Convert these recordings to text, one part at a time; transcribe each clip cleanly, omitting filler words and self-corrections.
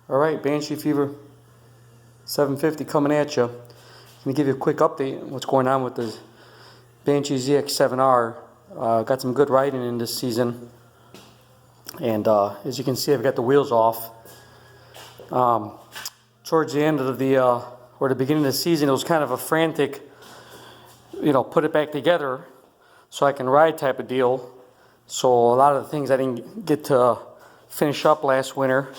Alright, Banshee Fever 750 coming at you. Let me give you a quick update on what's going on with the Banshee ZX7R. Got some good riding in this season, and as you can see, I've got the wheels off. Towards the end of or the beginning of the season, it was kind of a frantic, put it back together so I can ride type of deal. So a lot of the things I didn't get to finish up last winter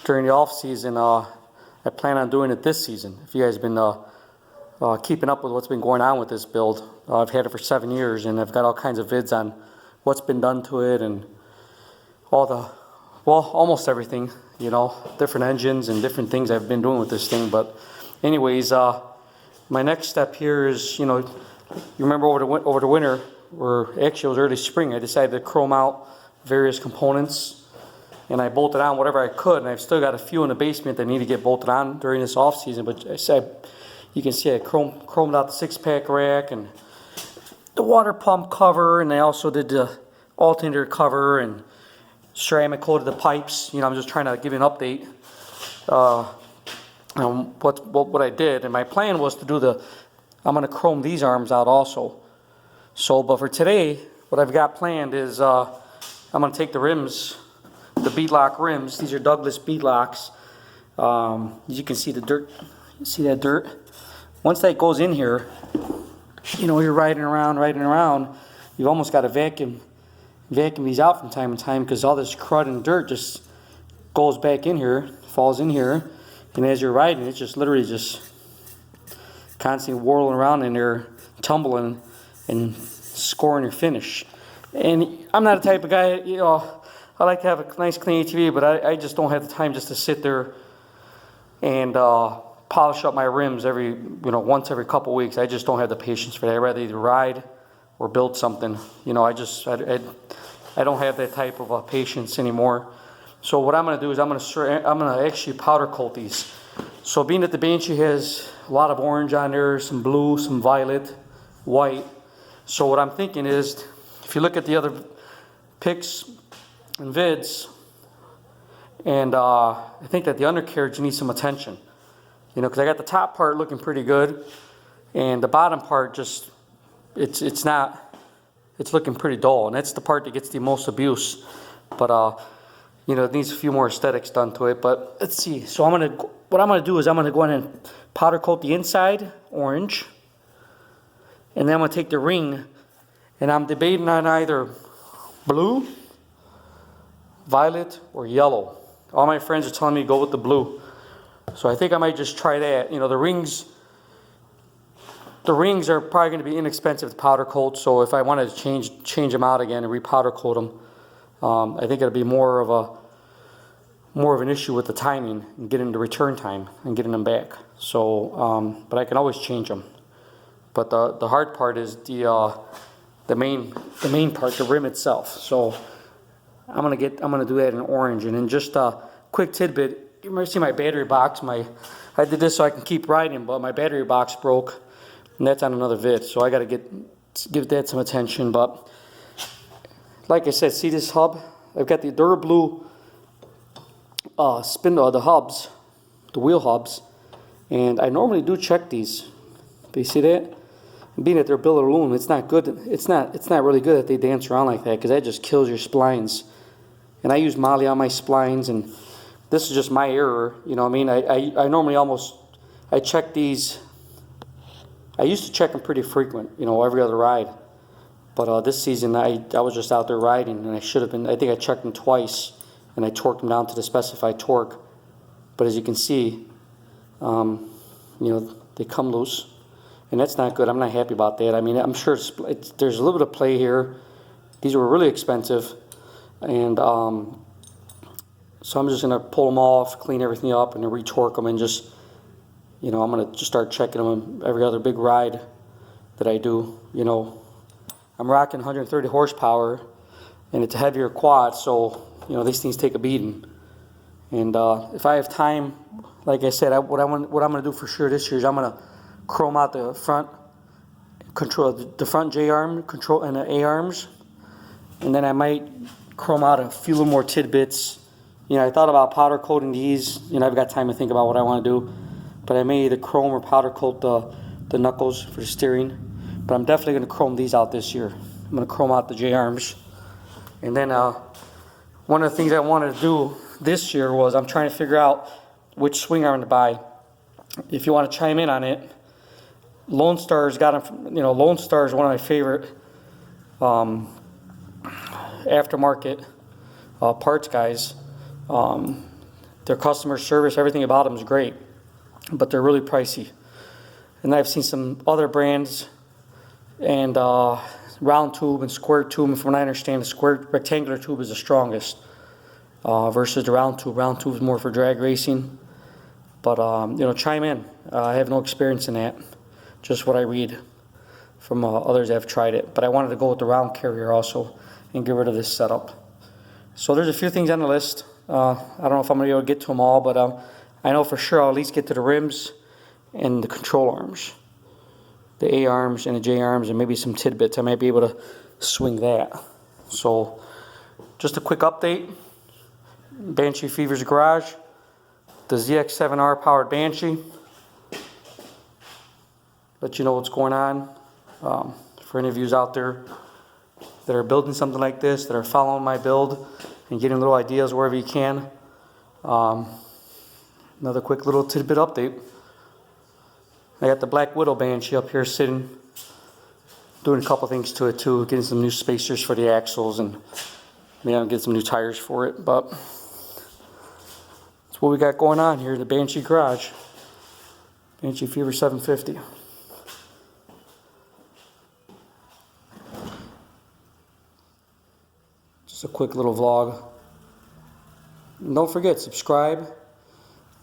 during the off season, I plan on doing it this season. If you guys have been keeping up with what's been going on with this build, I've had it for 7 years, and I've got all kinds of vids on what's been done to it and almost everything, different engines and different things I've been doing with this thing. But anyways, my next step here is, you remember over the winter, or actually it was early spring, I decided to chrome out various components, and I bolted on whatever I could, and I've still got a few in the basement that need to get bolted on during this off season. But you can see I chromed out the 6-pack rack and the water pump cover, and I also did the alternator cover and ceramic coated the pipes. I'm just trying to give you an update on what I did. And my plan was to do I'm going to chrome these arms out also. But for today, what I've got planned is I'm going to take the rims, the beadlock rims. These are Douglas beadlocks. As you can see the dirt. You see that dirt? Once that goes in here, you're riding around, you've almost got to vacuum these out from time to time, because all this crud and dirt just goes back in here, falls in here, and as you're riding, it's just literally just constantly whirling around in there, tumbling and scoring your finish. And I'm not a type of guy, I like to have a nice clean ATV, but I just don't have the time just to sit there and polish up my rims once every couple weeks. I just don't have the patience for that. I'd rather either ride or build something. I don't have that type of patience anymore. So what I'm going to do is I'm going to actually powder coat these. So being that the Banshee has a lot of orange on there, some blue, some violet, white. So what I'm thinking is, if you look at the other pics and vids, and I think that the undercarriage needs some attention. Because I got the top part looking pretty good, and the bottom part just, it's looking pretty dull, and that's the part that gets the most abuse. But it needs a few more aesthetics done to it. But let's see. So what I'm gonna do is I'm gonna go in and powder coat the inside orange, and then I'm gonna take the ring, and I'm debating on either blue, violet, or yellow. All my friends are telling me to go with the blue. So I think I might just try that. The rings are probably going to be inexpensive to powder coat. So if I wanted to change them out again and repowder coat them, I think it'll be more of an issue with the timing and getting the return time and getting them back. So, but I can always change them. But the hard part is the main part, the rim itself. So I'm gonna do that in orange. And then just a quick tidbit. You might see my battery box. I did this so I can keep riding, but my battery box broke, and that's on another vid. So I got to give that some attention. But like I said, see this hub? I've got the Durablu spindle, the hubs, the wheel hubs, and I normally do check these. But you see that? And being that they're billet aluminum, it's not good. It's not really good that they dance around like that, because that just kills your splines. And I use Moly on my splines, and this is just my error, I normally I check these. I used to check them pretty frequent, every other ride. But this season I was just out there riding, and I should have been. I think I checked them twice, and I torqued them down to the specified torque. But as you can see, they come loose, and that's not good. I'm not happy about that. I'm sure there's a little bit of play here. These were really expensive, and so I'm just going to pull them off, clean everything up, and then retorque them, and just, I'm going to just start checking them every other big ride that I do. I'm rocking 130 horsepower, and it's a heavier quad, so, these things take a beating. And if I have time, like I said, what I'm going to do for sure this year is I'm going to chrome out the front J-arm control and the A-arms, and then I might chrome out a few little more tidbits You know, I thought about powder coating these. You know, I've got time to think about what I want to do. But I may either chrome or powder coat the knuckles for the steering. But I'm definitely going to chrome these out this year. I'm going to chrome out the J-arms. And then one of the things I wanted to do this year was I'm trying to figure out which swing arm to buy. If you want to chime in on it, Lone Star's got them from, you know, Lone Star is one of my favorite aftermarket parts guys. Their customer service, everything about them is great, but they're really pricey. And I've seen some other brands and round tube and square tube, and from what I understand, the square rectangular tube is the strongest versus the round tube. Round tube is more for drag racing. But you know, chime in. I have no experience in that, just what I read from others that have tried it. But I wanted to go with the round carrier also and get rid of this setup. So there's a few things on the list. I don't know if I'm going to be able to get to them all, but I know for sure I'll at least get to the rims and the control arms, the A arms and the J arms, and maybe some tidbits. I might be able to swing that. So just a quick update. Banshee Fever's Garage, the ZX7R powered Banshee. Let you know what's going on. For any of you out there that are building something like this, that are following my build and getting little ideas wherever you can. Another quick little tidbit update. I got the Black Widow Banshee up here sitting, doing a couple things to it too, getting some new spacers for the axles, and maybe I'll get some new tires for it, but that's what we got going on here, the Banshee Garage. Banshee Fever 750. Just a quick little vlog. And don't forget, subscribe.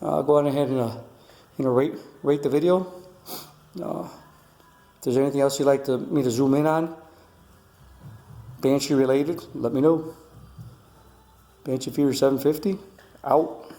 Go on ahead and rate the video. If there's anything else you'd like me to zoom in on, Banshee related, let me know. Banshee Fever 750, out.